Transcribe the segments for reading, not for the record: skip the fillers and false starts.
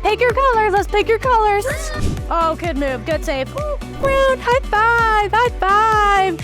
pick your colors. Let's pick your colors. Oh, good move. Good save. Ooh, round. High five. High five.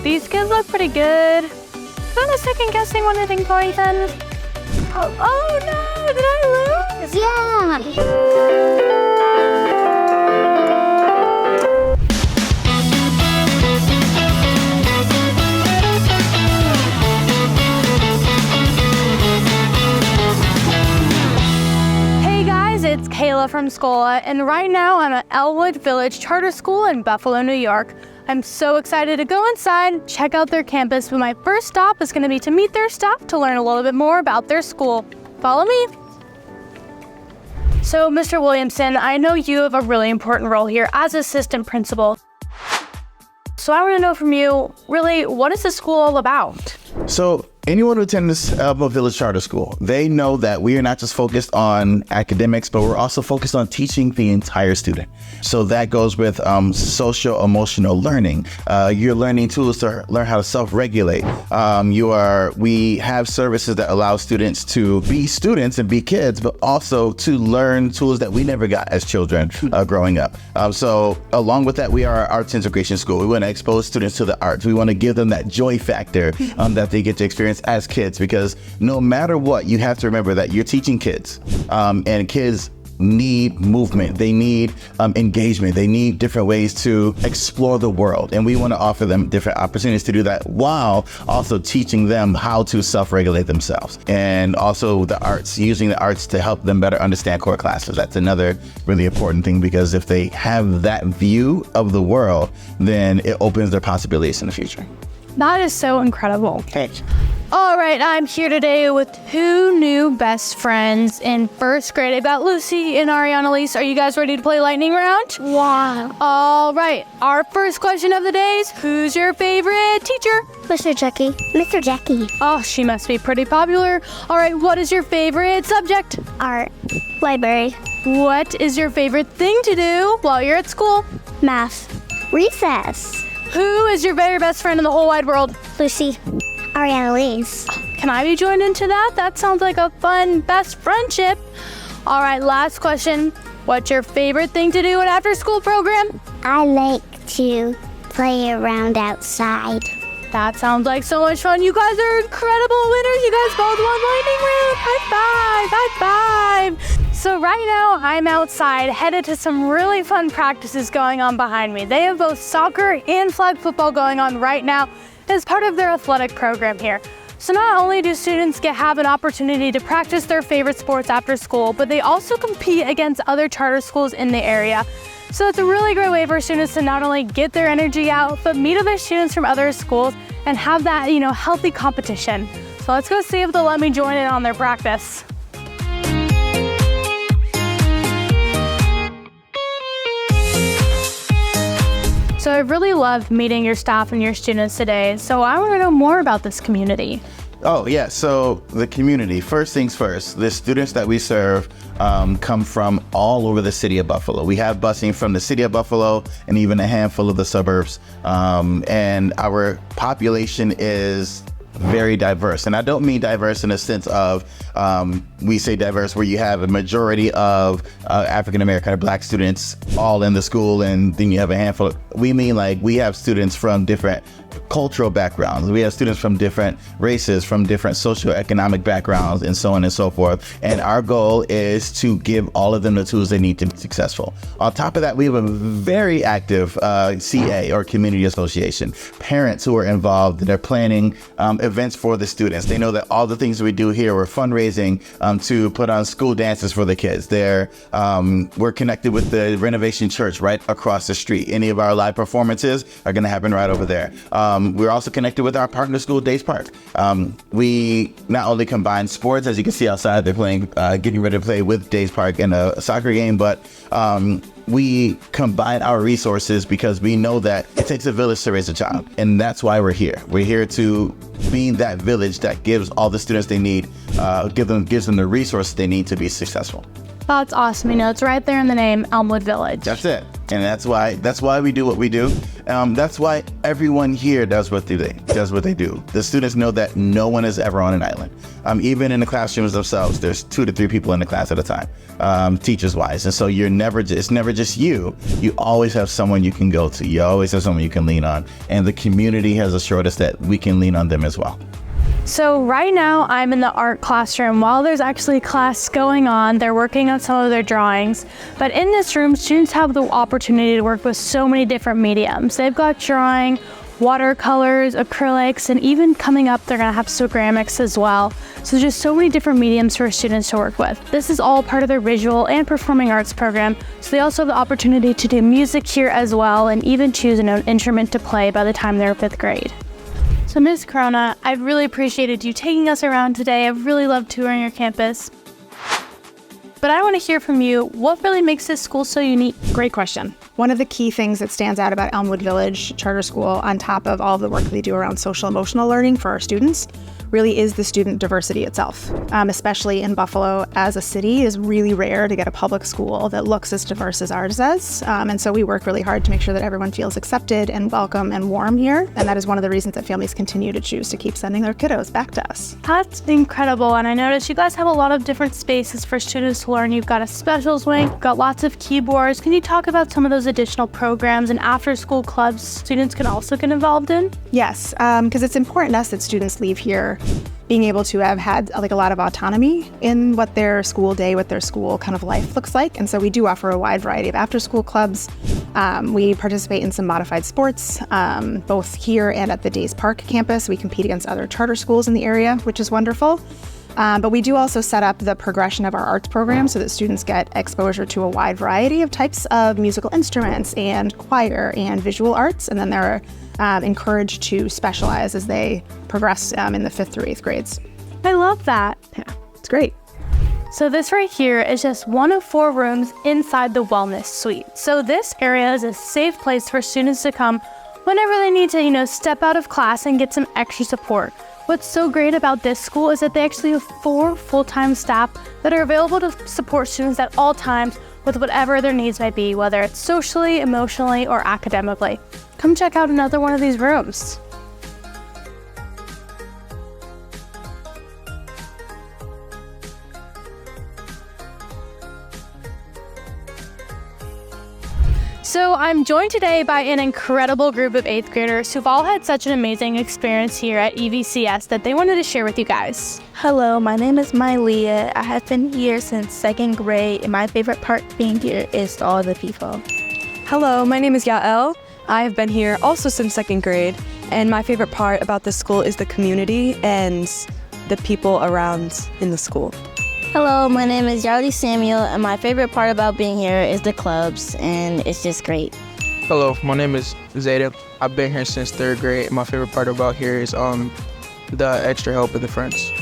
These kids look pretty good. Kind of second guessing what I think going then. Oh no, did I lose? Yeah. It's Kayla from Schola, and right now I'm at Elmwood Village Charter School in Buffalo, New York. I'm so excited to go inside, check out their campus, but my first stop is going to be to meet their staff to learn a little bit more about their school. Follow me. So, Mr. Williamson, I know you have a really important role here as assistant principal. So I want to know from you, really, what is the school all about? So anyone who attends Elmwood Village Charter School, they know that we are not just focused on academics, but we're also focused on teaching the entire student. So that goes with social emotional learning. You're learning tools to learn how to self-regulate. We have services that allow students to be students and be kids, but also to learn tools that we never got as children growing up. So along with that, we are an arts integration school. We want to expose students to the arts. We want to give them that joy factor that they get to experience as kids, because no matter what, you have to remember that you're teaching kids, and kids need movement. They need engagement. They need different ways to explore the world. And we want to offer them different opportunities to do that while also teaching them how to self-regulate themselves. And also the arts, using the arts to help them better understand core classes. That's another really important thing, because if they have that view of the world, then it opens their possibilities in the future. That is so incredible. Thanks. All right, I'm here today with two new best friends in first grade. I got Lucy and Ariana Lise. Are you guys ready to play lightning round? Wow. All right, our first question of the day is, who's your favorite teacher? Mr. Jackie. Mr. Jackie. Oh, she must be pretty popular. All right, what is your favorite subject? Art. Library. What is your favorite thing to do while you're at school? Math. Recess. Who is your very best friend in the whole wide world? Lucy. Ariana Lise. Can I be joined into that? That sounds like a fun best friendship. All right, last question. What's your favorite thing to do at after-school program? I like to play around outside. That sounds like so much fun. You guys are incredible winners. You guys both won lightning round. High five, high five. So right now I'm outside, headed to some really fun practices going on behind me. They have both soccer and flag football going on right now as part of their athletic program here. So not only do students have an opportunity to practice their favorite sports after school, but they also compete against other charter schools in the area. So it's a really great way for students to not only get their energy out, but meet other students from other schools and have that, healthy competition. So let's go see if they'll let me join in on their practice. So I really loved meeting your staff and your students today. So I want to know more about this community. Oh, yeah. So the community, first things first, the students that we serve come from all over the city of Buffalo. We have busing from the city of Buffalo and even a handful of the suburbs. And our population is very diverse. And I don't mean diverse in a sense of, we say diverse where you have a majority of African-American or Black students all in the school, and then you have a handful. We mean like we have students from different cultural backgrounds. We have students from different races, from different socioeconomic backgrounds, and so on and so forth. And our goal is to give all of them the tools they need to be successful. On top of that, we have a very active CA, or community association. Parents who are involved, they're planning events for the students. They know that all the things we do here, we're fundraising to put on school dances for the kids. We're connected with the Renovation Church right across the street. Any of our live performances are going to happen right over there. We're also connected with our partner school, Days Park. We not only combine sports, as you can see outside, they're playing, getting ready to play with Days Park in a soccer game, but we combine our resources because we know that it takes a village to raise a child. And that's why we're here. We're here to be that village that gives all the students they need, gives them the resources they need to be successful. That's awesome. It's right there in the name, Elmwood Village. That's it. And that's why we do what we do. That's why everyone here does what they do. The students know that no one is ever on an island. Even in the classrooms themselves, there's 2 to 3 people in the class at a time, teachers wise. And so it's never just you. You always have someone you can go to. You always have someone you can lean on. And the community has assured us that we can lean on them as well. So right now I'm in the art classroom. While there's actually class going on, they're working on some of their drawings. But in this room, students have the opportunity to work with so many different mediums. They've got drawing, watercolors, acrylics, and even coming up, they're gonna have ceramics as well. So there's just so many different mediums for students to work with. This is all part of their visual and performing arts program. So they also have the opportunity to do music here as well, and even choose an instrument to play by the time they're 5th grade. So Ms. Corona, I've really appreciated you taking us around today. I've really loved touring your campus. But I want to hear from you, what really makes this school so unique? Great question. One of the key things that stands out about Elmwood Village Charter School, on top of all of the work that they do around social emotional learning for our students, really is the student diversity itself. Especially in Buffalo as a city, it is really rare to get a public school that looks as diverse as ours does. And so we work really hard to make sure that everyone feels accepted and welcome and warm here. And that is one of the reasons that families continue to choose to keep sending their kiddos back to us. That's incredible. And I noticed you guys have a lot of different spaces for students to learn. You've got a specials wing, you've got lots of keyboards. Can you talk about some of those additional programs and after-school clubs students can also get involved in? Yes, because it's important to us that students leave here being able to have had like a lot of autonomy in what their school day, what their school kind of life looks like. And so we do offer a wide variety of after-school clubs. We participate in some modified sports, both here and at the Days Park campus. We compete against other charter schools in the area, which is wonderful. But we do also set up the progression of our arts program so that students get exposure to a wide variety of types of musical instruments and choir and visual arts. And then they're encouraged to specialize as they progress in the 5th through 8th grades. I love that. Yeah, it's great. So this right here is just one of 4 rooms inside the wellness suite. So this area is a safe place for students to come whenever they need to, step out of class and get some extra support. What's so great about this school is that they actually have 4 full-time staff that are available to support students at all times with whatever their needs might be, whether it's socially, emotionally, or academically. Come check out another one of these rooms. So I'm joined today by an incredible group of 8th graders who've all had such an amazing experience here at EVCS that they wanted to share with you guys. Hello, my name is Mylia. I have been here since 2nd grade, and my favorite part being here is all the people. Hello, my name is Yael. I have been here also since 2nd grade, and my favorite part about the school is the community and the people around in the school. Hello, my name is Yardi Samuel, and my favorite part about being here is the clubs, and it's just great. Hello, my name is Zayda. I've been here since 3rd grade, and my favorite part about here is the extra help of the friends.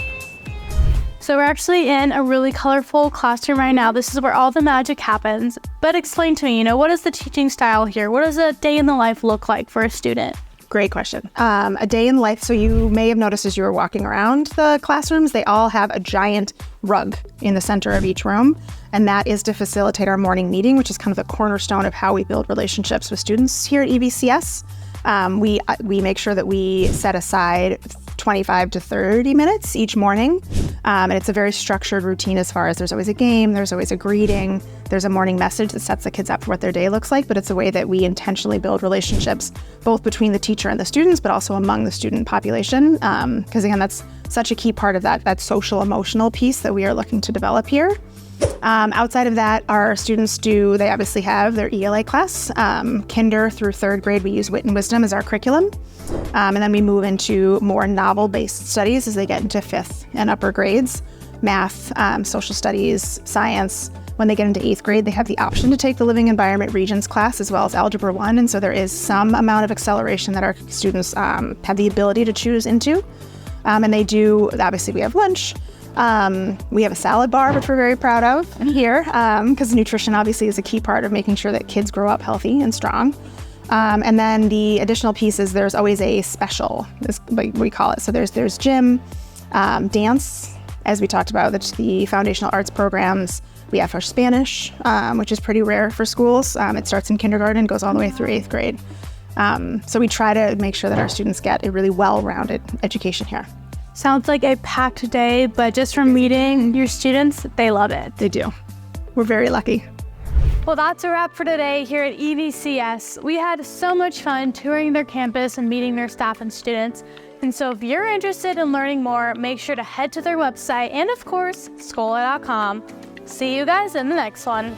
So we're actually in a really colorful classroom right now. This is where all the magic happens. But explain to me, what is the teaching style here? What does a day in the life look like for a student? Great question. A day in life, so you may have noticed as you were walking around the classrooms, they all have a giant rug in the center of each room. And that is to facilitate our morning meeting, which is kind of the cornerstone of how we build relationships with students here at EVCS. We make sure that we set aside 25 to 30 minutes each morning. And it's a very structured routine as far as there's always a game, there's always a greeting, there's a morning message that sets the kids up for what their day looks like, but it's a way that we intentionally build relationships both between the teacher and the students, but also among the student population. Because again, that's such a key part of that social emotional piece that we are looking to develop here. Outside of that, our students they obviously have their ELA class. Kinder through 3rd grade, we use Wit and Wisdom as our curriculum. And then we move into more novel-based studies as they get into 5th and upper grades. Math, social studies, science. When they get into 8th grade, they have the option to take the Living Environment Regions class as well as Algebra 1. And so there is some amount of acceleration that our students have the ability to choose into. And they do, obviously we have lunch. We have a salad bar, which we're very proud of here, because nutrition obviously is a key part of making sure that kids grow up healthy and strong. And then the additional piece is there's always a special, is what we call it. So there's gym, dance, as we talked about, the foundational arts programs, We have our Spanish, which is pretty rare for schools. It starts in kindergarten, goes all the way through 8th grade. So we try to make sure that our students get a really well-rounded education here. Sounds like a packed day, but just from meeting your students, they love it. They do. We're very lucky. Well, that's a wrap for today here at EVCS. We had so much fun touring their campus and meeting their staff and students. And so if you're interested in learning more, make sure to head to their website and, of course, Schola.com. See you guys in the next one.